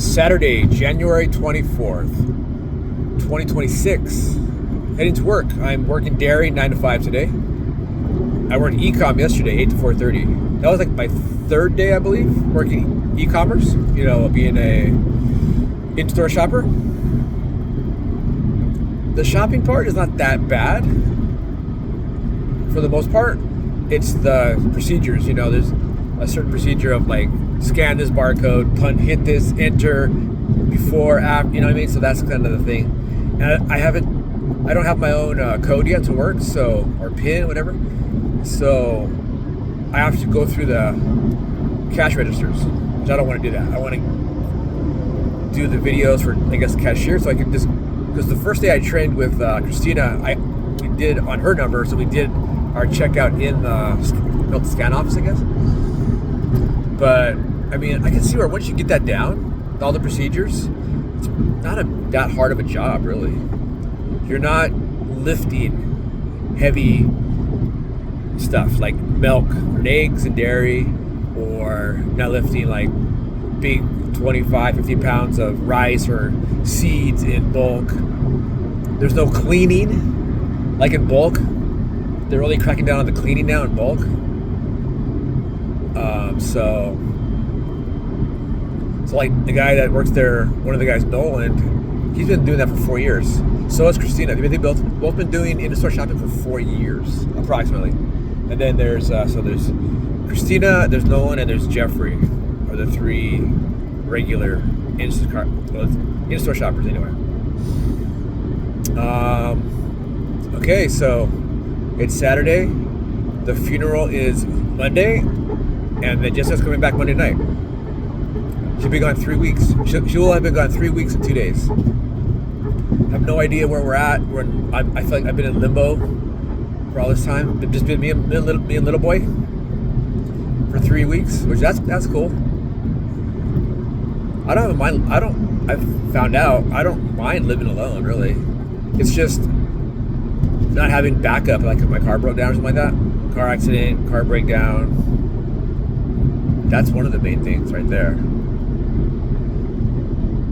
Saturday, January 24th, 2026. Heading to work. I'm working dairy 9 to 5 today. I worked e-com yesterday, 8 to 4:30. That was like my third day, I believe, working e-commerce, being a in-store shopper. The shopping part is not that bad for the most part. It's the procedures, there's a certain procedure of like scan this barcode, hit this, enter, before, after, you know what I mean? So that's kind of the thing. And I don't have my own code yet to work, or PIN, whatever. So I have to go through the cash registers, which I don't want to do that. I want to do the videos for, I guess, cashier, so I can just, because the first day I trained with Christina, we did on her number, so we did our checkout in the scan office, I guess. But I mean, I can see where once you get that down, all the procedures, it's not that hard of a job, really. You're not lifting heavy stuff like milk and eggs and dairy, or not lifting like big 25, 50 pounds of rice or seeds in bulk. There's no cleaning like in bulk. They're really cracking down on the cleaning now in bulk. So like the guy that works there, one of the guys, Nolan, he's been doing that for 4 years. So has Christina. They both been doing in-store shopping for 4 years, approximately. And then there's Christina, there's Nolan, and there's Jeffrey, are the three regular in-store shoppers anyway. Okay, so it's Saturday. The funeral is Monday, and then Jessica's coming back Monday night. She'll be gone 3 weeks. She will have been gone 3 weeks and 2 days. I have no idea where we're at. I feel like I've been in limbo for all this time. It's just been me and little boy for 3 weeks, which that's cool. I don't mind. I've found out I don't mind living alone, really. It's just not having backup, like if my car broke down or something like that. Car accident, car breakdown. That's one of the main things right there.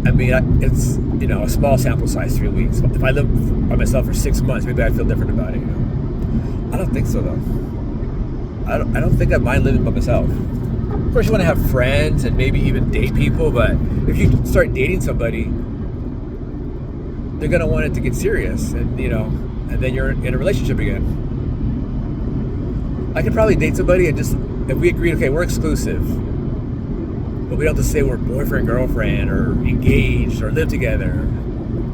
I mean, it's, a small sample size, 3 weeks. If I live by myself for 6 months, maybe I'd feel different about it, I don't think so, though. I don't think I mind living by myself. Of course, you want to have friends and maybe even date people, but if you start dating somebody, they're going to want it to get serious, and then you're in a relationship again. I could probably date somebody and just, if we agreed, okay, we're exclusive, but we don't have to say we're boyfriend, girlfriend, or engaged, or live together.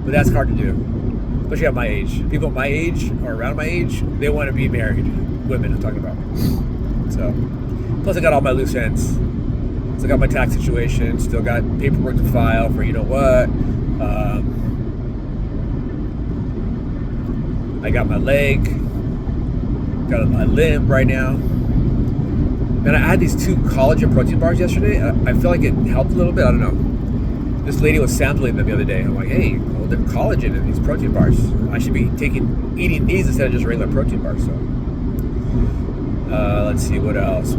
But that's hard to do, especially at my age. People my age, or around my age, they want to be married. Women, I'm talking about. So, plus I got all my loose ends. Still got my tax situation, still got paperwork to file for what. I got my leg, got my limb right now. And I had these 2 collagen protein bars yesterday. I feel like it helped a little bit. I don't know. This lady was sampling them the other day. I'm like, hey, well, there's collagen in these protein bars. I should be eating these instead of just regular protein bars. So, let's see, what else?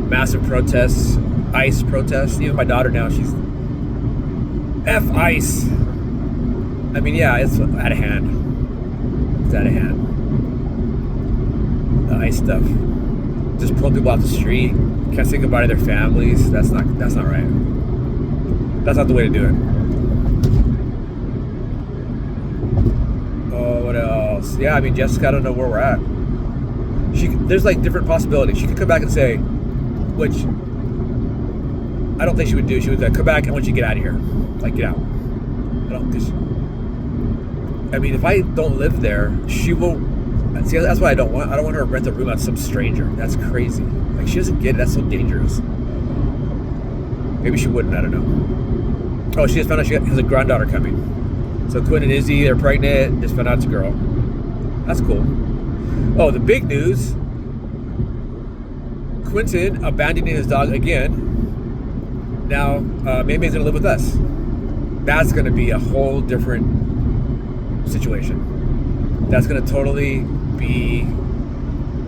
Massive protests, ICE protests. Even my daughter now, she's F ICE. I mean, yeah, it's out of hand. It's out of hand. The ICE stuff. Just pulling people off the street. Can't say goodbye to their families. That's not right. That's not the way to do it. Oh, what else? Yeah, I mean, Jessica, I don't know where we're at. There's like different possibilities. She could come back and say, which I don't think she would do. She would come back, I want you to get out of here. Like, get out. I mean, if I don't live there, she will. See, that's why I don't want her to rent a room out to some stranger. That's crazy. Like, she doesn't get it. That's so dangerous. Maybe she wouldn't. I don't know. Oh, she just found out she has a granddaughter coming. So Quinn and Izzy, they're pregnant. Just found out it's a girl. That's cool. Oh, the big news. Quentin abandoning his dog again. Now, Maymay's going to live with us. That's going to be a whole different situation. That's going to totally be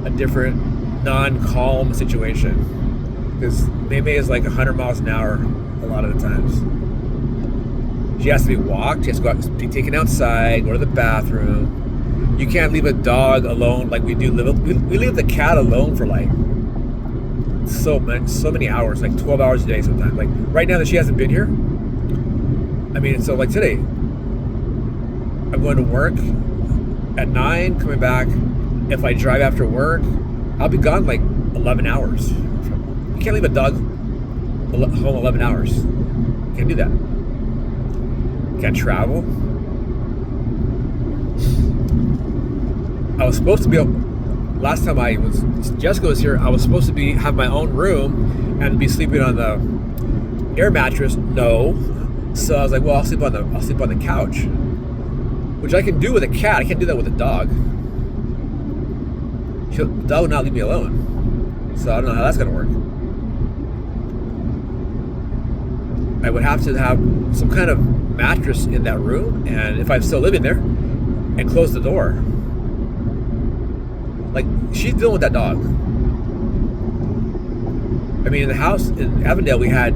a different, non-calm situation. Because May is like 100 miles an hour a lot of the times. She has to be walked. She has to go out, be taken outside, go to the bathroom. You can't leave a dog alone like we do. We leave the cat alone for like so many hours, like 12 hours a day sometimes. Like right now that she hasn't been here. I mean, so like today, I'm going to work at 9, coming back. If I drive after work, I'll be gone like 11 hours. You can't leave a dog home 11 hours. Can't do that. Can't travel. I was supposed to be last time Jessica was here, I was supposed to have my own room and be sleeping on the air mattress. No. So I was like, well, I'll sleep on the couch. Which I can do with a cat. I can't do that with a dog. The dog would not leave me alone. So I don't know how that's gonna work. I would have to have some kind of mattress in that room, and if I'm still living there, and close the door. Like, she's dealing with that dog. I mean, in the house in Avondale, we had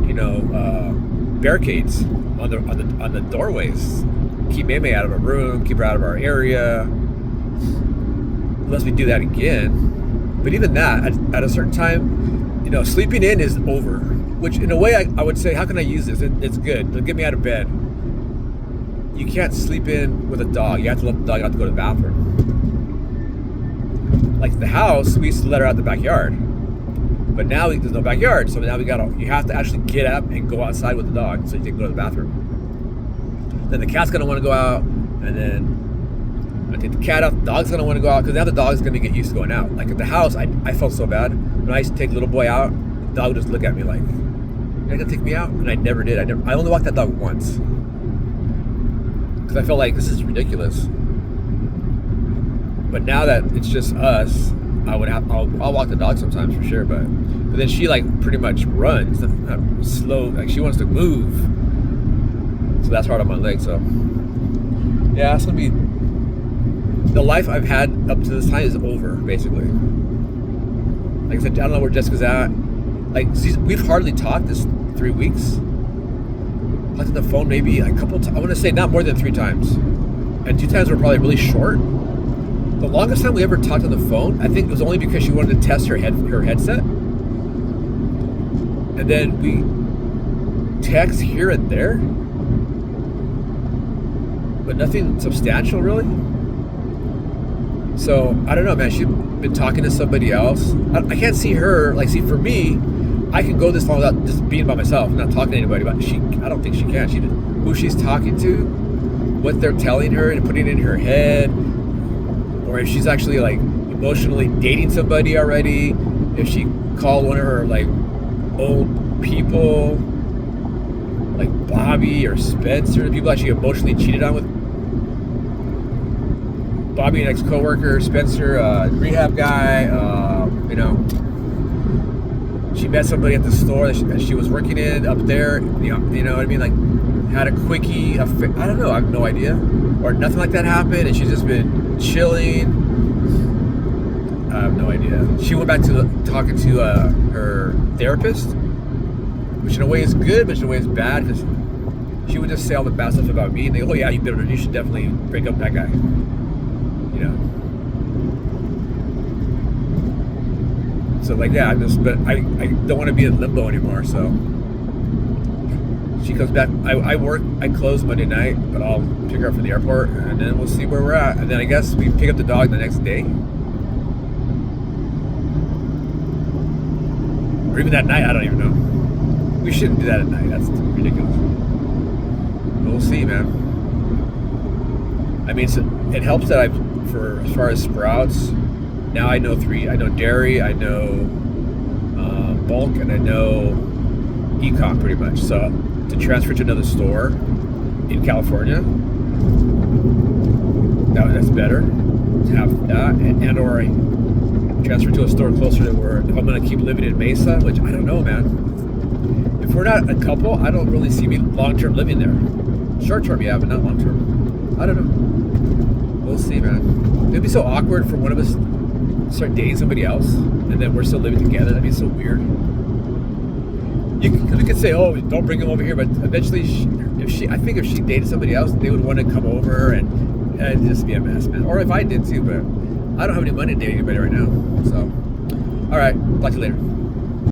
barricades on the doorways, keep May out of our room, keep her out of our area. Unless we do that again. But even that, at a certain time, sleeping in is over. Which, in a way, I would say, how can I use this? It's good. It'll get me out of bed. You can't sleep in with a dog. You have to let the dog out to go to the bathroom. Like the house, we used to let her out the backyard. But now there's no backyard. So now you have to actually get up and go outside with the dog so you can go to the bathroom. Then the cat's going to want to go out, and then I take the cat out, the dog's gonna want to go out, because now the dog's gonna get used to going out. Like at the house, I felt so bad. When I used to take little boy out, the dog would just look at me like, you're gonna take me out? And I never did. I only walked that dog once. Because I felt like this is ridiculous. But now that it's just us, I'll walk the dog sometimes for sure, but then she like pretty much runs, not slow, like she wants to move. So that's hard on my leg, so. Yeah, it's gonna be, the life I've had up to this time is over, basically. Like I said, I don't know where Jessica's at. Like, we've hardly talked this 3 weeks. Talked on the phone maybe a couple times. I want to say not more than 3 times. And 2 times were probably really short. The longest time we ever talked on the phone, I think it was only because she wanted to test her headset. And then we text here and there. But nothing substantial, really. So, I don't know, man. She's been talking to somebody else. I can't see her. Like, see, for me, I can go this long without just being by myself, not talking to anybody. But I don't think she can. Who she's talking to, what they're telling her and putting it in her head, or if she's actually, like, emotionally dating somebody already, if she called one of her, like, old people, like Bobby or Spencer, the people that she emotionally cheated on with. Bobby, an ex-coworker, Spencer, rehab guy, she met somebody at the store that she was working in up there, you know what I mean, like, had a quickie, I don't know, I have no idea, or nothing like that happened, and she's just been chilling. I have no idea. She went back to talking to her therapist, which in a way is good, but in a way is bad, because she would just say all the bad stuff about me, and they go, oh yeah, you should definitely break up with that guy. So like that, but I don't want to be in limbo anymore. So she comes back. I close Monday night, but I'll pick her up from the airport, and then we'll see where we're at. And then I guess we pick up the dog the next day, or even that night. I don't even know. We shouldn't do that at night. That's ridiculous. But we'll see, man. I mean, it helps that as far as Sprouts, now I know 3. I know dairy, I know bulk, and I know e-com pretty much. So to transfer to another store in California, that's better to have that, and or I transfer to a store closer to where, if I'm going to keep living in Mesa, which I don't know, man. If we're not a couple, I don't really see me long-term living there. Short-term, yeah, but not long-term. I don't know. We'll see, man. It'd be so awkward for one of us to start dating somebody else, and then we're still living together. That'd be so weird. we could say, oh, don't bring him over here, but eventually, I think if she dated somebody else, they would want to come over and just be a mess, man. Or if I did too, but I don't have any money to date anybody right now. So, all right, talk to you later.